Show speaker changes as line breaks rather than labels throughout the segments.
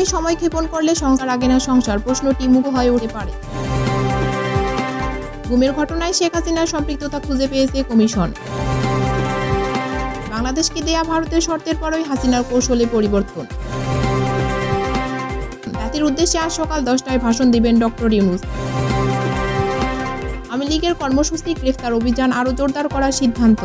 নামে সময় ক্ষেপণ করলে সংসার আগে না সংসার, প্রশ্নটি মুখ হয়ে উঠে পারে। গুমের ঘটনায় শেখ হাসিনার সম্পৃক্ততা খুঁজে পেয়েছে কমিশন। বাংলাদেশকে দেয়া ভারতের শর্তের পরই হাসিনার কৌশলে পরিবর্তন। জাতির উদ্দেশ্যে আজ সকাল 10টায় ভাষণ দিবেন ডক্টর ইউনূস। আওয়ামী লীগের কর্মসূচি গ্রেফতার অভিযান আরও জোরদার করার সিদ্ধান্ত।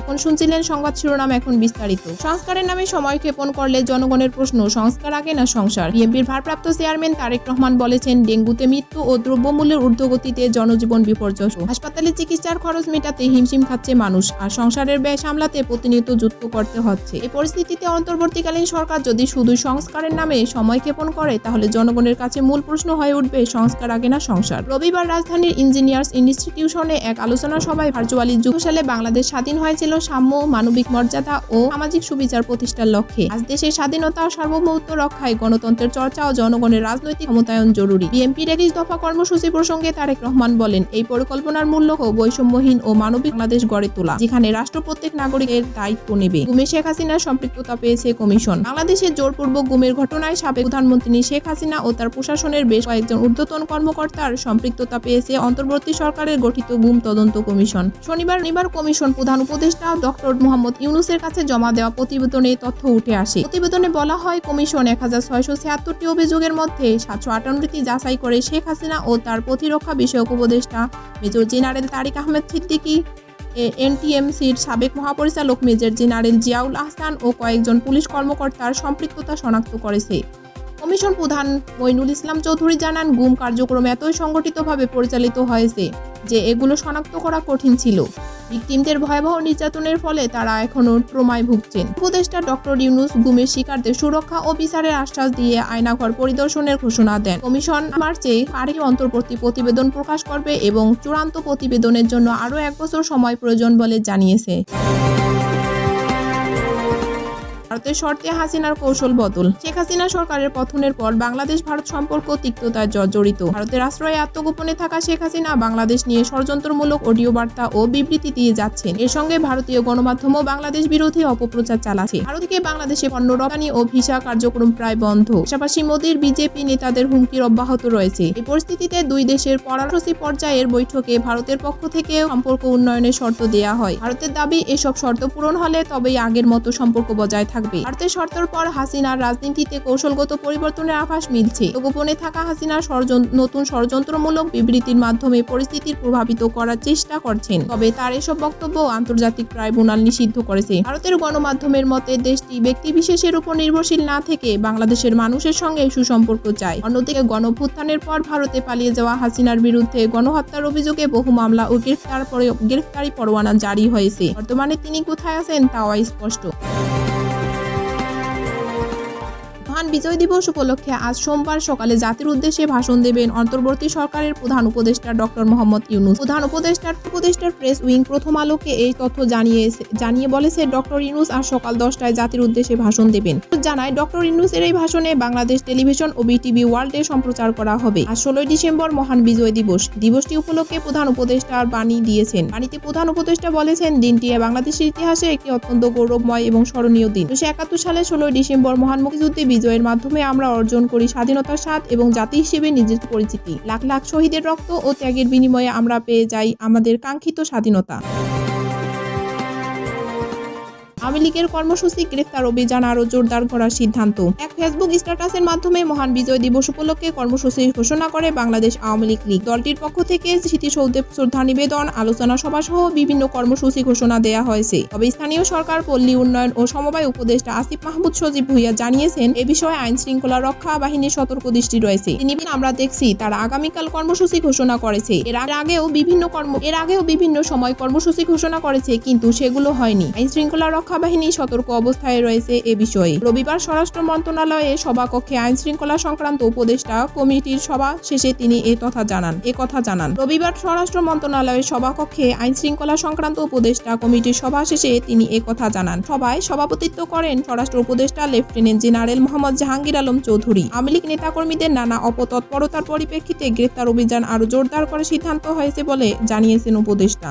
এখন শুনছিলেন সংবাদ শিরোনাম, এখন বিস্তারিত। সংস্কারের নামে সময় ক্ষেপণ করলে জনগণের প্রশ্ন, সংস্কার আগে না সংসার। বিএনপির ভারপ্রাপ্ত চেয়ারম্যান তারেক রহমান বলেছেন, ডেঙ্গুতে মৃত্যু ও দ্রব্যমূল্যের ঊর্ধ্বগতিতে জনজীবন বিপর্যস্ত। হাসপাতালে চিকিৎসার খরচ মেটাতে হিমশিম খাচ্ছে মানুষ, আর সংসারের ব্যয় সামলাতে প্রতিনিয়ত যুদ্ধ করতে হচ্ছে। এই পরিস্থিতিতে অন্তর্বর্তীকালীন সরকার যদি শুধু সংস্কারের নামে সময় ক্ষেপণ করে, তাহলে জনগণের কাছে মূল প্রশ্ন হয়ে উঠবে, সংস্কার আগে না সংসার। রবিবার রাজধানীর ইঞ্জিনিয়ার্স ইনস্টিটিউশনে এক আলোচনা সভায় ভার্চুয়ালি যুক্ত সালে বাংলাদেশ স্বাধীন হয়েছিল সাম্য, মানবিক মর্যাদা ও সামাজিক সুবিচার প্রতিষ্ঠার লক্ষ্যে। আজ দেশের স্বাধীনতা ও সার্বভৌমত্ব রক্ষায় গণতন্ত্রের চর্চা ও জনগণের রাজনৈতিক ক্ষমতায়ন জরুরি। বিএনপির 21 দফা কর্মসূচি প্রসঙ্গে তারেক রহমান বলেন, এই পরিকল্পনার মূল লক্ষ্য বৈষম্যহীন ও মানবিক বাংলাদেশ গড়ে তোলা, যেখানে রাষ্ট্র প্রত্যেক নাগরিকের দায়িত্ব নেবে। গুমে শেখ হাসিনার সম্পৃক্ততা পেয়েছে কমিশন। বাংলাদেশের জোরপূর্বক গুমের ঘটনায় সাবেক প্রধানমন্ত্রী শেখ হাসিনা ও তার প্রশাসনের বেশ কয়েকজন ঊর্ধ্বতন কর্মকর্তার সম্পৃক্ততা পেয়েছে অন্তর্বর্তী সরকারের গঠিত গুম তদন্ত কমিশন। শনিবার কমিশন প্রধান উপদেষ্টা ডক্টর মোহাম্মদ ইউনূসের কাছে জমা দেওয়া প্রতিবেদনে তথ্য উঠে আসে। প্রতিবেদনে বলা হয়, কমিশন 1676টি অভিযোগের মধ্যে 758টি যাচাই করে শেখ হাসিনা ও তার প্রতিরক্ষা বিষয়ক উপদেষ্টা মেজর জেনারেল তারিক আহমেদ সিদ্দিকী, এনটিএমসির সাবেক মহাপরিচালক মেজর জেনারেল জিয়াউল আহসান ও কয়েকজন পুলিশ কর্মকর্তার সম্পৃক্ততা শনাক্ত করেছে। কমিশন প্রধান মইনুল ইসলাম চৌধুরী জানান, গুম কার্যক্রম এতই সংগঠিতভাবে পরিচালিত হয়েছে যে এগুলো শনাক্ত করা কঠিন ছিল। ভিকটিমদের ভয়াবহ নির্যাতনের ফলে তারা এখনও ট্রমায় ভুগছেন। উপদেষ্টা ডক্টর ইউনূস গুমের শিকারদের সুরক্ষা ও বিচারের আশ্বাস দিয়ে আয়নাঘর পরিদর্শনের ঘোষণা দেন। কমিশন মার্চে আরেকটি অন্তর্বর্তী প্রতিবেদন প্রকাশ করবে এবং চূড়ান্ত প্রতিবেদনের জন্য আরও 1 বছর সময় প্রয়োজন বলে জানিয়েছে। ভারতের শর্তে হাসিনার কৌশল বদল। শেখ হাসিনা সরকারের পতনের পর বাংলাদেশ ভারত সম্পর্ক তিক্ততায় জর্জরিত। ভারতের আশ্রয়ে আত্মগোপনে থাকা শেখ হাসিনা বাংলাদেশ নিয়ে ষড়যন্ত্রমূলক অডিও বার্তা ও বিবৃতি দিয়ে যাচ্ছেন। এর সঙ্গে ভারতীয় গণমাধ্যমও বাংলাদেশ বিরোধী অপপ্রচার চালাচ্ছে। ভারত থেকে বাংলাদেশে পণ্য রপ্তানি ও ভিসা কার্যক্রম প্রায় বন্ধ। পাশাপাশি মোদীর বিজেপি নেতাদের হুমকির অব্যাহত রয়েছে। এই পরিস্থিতিতে দুই দেশের পররাষ্ট্র পর্যায়ের বৈঠকে ভারতের পক্ষ থেকে সম্পর্ক উন্নয়নের শর্ত দেয়া হয়। ভারতের দাবি, এসব শর্ত পূরণ হলে তবেই আগের মতো সম্পর্ক বজায় থাকবে। ভারতের শর্তের পর হাসিনার রাজনীতিতে কৌশলগত পরিবর্তনের আভাস মিলছে। গোপনে থাকা হাসিনার নতুন ষড়যন্ত্রমূলক বিবৃতির মাধ্যমে পরিস্থিতির প্রভাবিত করার চেষ্টা করছেন। তবে তার এসব বক্তব্য আন্তর্জাতিক ট্রাইব্যুনাল নিষিদ্ধ করেছে। ভারতের গণমাধ্যমের মতে, দেশটি ব্যক্তিবিশেষের উপর নির্ভরশীল না থেকে বাংলাদেশের মানুষের সঙ্গে সুসম্পর্ক চায়। অন্যদিকে গণঅভ্যুত্থানের পর ভারতে পালিয়ে যাওয়া হাসিনার বিরুদ্ধে গণহত্যার অভিযোগে বহু মামলা ও গ্রেফতারি পরোয়ানা জারি হয়েছে। বর্তমানে তিনি কোথায় আছেন তাও স্পষ্ট। মহান বিজয় দিবস উপলক্ষে আজ সোমবার সকালে জাতির উদ্দেশ্যে ভাষণ দেবেন অন্তর্বর্তী সরকারের প্রধান উপদেষ্টা ডক্টর মোহাম্মদ ইউনূস। প্রধান উপদেষ্টার প্রেস উইং প্রথম আলোকে এই তথ্য জানিয়ে বলেছে, ডক্টর ইউনূস আজ সকাল 10টায় জাতির উদ্দেশ্যে ভাষণ দেবেন। জানায়, ডক্টর ইউনূসের এই ভাষণে বাংলাদেশ টেলিভিশন ও বিটিভি ওয়ার্ল্ডে সম্প্রচার করা হবে। আজ 16 ডিসেম্বর মহান বিজয় দিবস। দিবসটি উপলক্ষে প্রধান উপদেষ্টার বাণী দিয়েছেন। বাণীতে প্রধান উপদেষ্টা বলেছেন, দিনটি বাংলাদেশের ইতিহাসে একটি অত্যন্ত গৌরবময় এবং স্মরণীয় দিন। 1971 সালে 16 ডিসেম্বর মহান মুক্তিযুদ্ধে বিজয়ের মাধ্যমে আমরা অর্জন করি স্বাধীনতার স্বাদ এবং জাতি হিসেবে নিজের পরিচিতি। লাখ লাখ শহীদের রক্ত ও ত্যাগের বিনিময়ে আমরা পেয়ে যাই আমাদের কাঙ্ক্ষিত স্বাধীনতা। আওয়ামী লীগের কর্মসূচি গ্রেফতার অভিযান আরও জোরদার করার সিদ্ধান্ত। এক ফেসবুক স্ট্যাটাসের মাধ্যমে মহান বিজয় দিবস উপলক্ষে কর্মসূচি ঘোষণা করে বাংলাদেশ আওয়ামী লীগ। দলটির পক্ষ থেকে স্মৃতিসৌধে শ্রদ্ধা নিবেদন, আলোচনা সভা সহ বিভিন্ন কর্মসূচি ঘোষণা দেয়া হয়েছে। তবে স্থানীয় সরকার, পল্লী উন্নয়ন ও সমবায় উপদেষ্টা আসিফ মাহমুদ সজীব ভুঁইয়া জানিয়েছেন, এ বিষয়ে আইন শৃঙ্খলা রক্ষা বাহিনীর সতর্ক দৃষ্টি রয়েছে। তিনি আমরা দেখছি তারা আগামীকাল কর্মসূচি ঘোষণা করেছে। এর আগেও বিভিন্ন সময় কর্মসূচি ঘোষণা করেছে, কিন্তু সেগুলো হয়নি। আইন শৃঙ্খলা রক্ষা বাহিনী সতর্ক অবস্থায় রয়েছে এ বিষয়ে। রবিবার স্বরাষ্ট্র মন্ত্রণালয়ে সভাকক্ষে আইন শৃঙ্খলা সংক্রান্ত উপদেষ্টা কমিটির সভা শেষে তিনি এ কথা জানান। রবিবার স্বরাষ্ট্র মন্ত্রণালয়ের সভাকক্ষে আইন শৃঙ্খলা সংক্রান্ত উপদেষ্টা কমিটির সভা শেষে তিনি এ কথা জানান। সভায় সভাপতিত্ব করেন স্বরাষ্ট্র উপদেষ্টা লেফটেন্যান্ট জেনারেল মোহাম্মদ জাহাঙ্গীর আলম চৌধুরী। আওয়ামী লীগ নেতাকর্মীদের নানা অপতৎপরতার পরিপ্রেক্ষিতে গ্রেফতার অভিযান আরও জোরদার করার সিদ্ধান্ত হয়েছে বলে জানিয়েছেন উপদেষ্টা।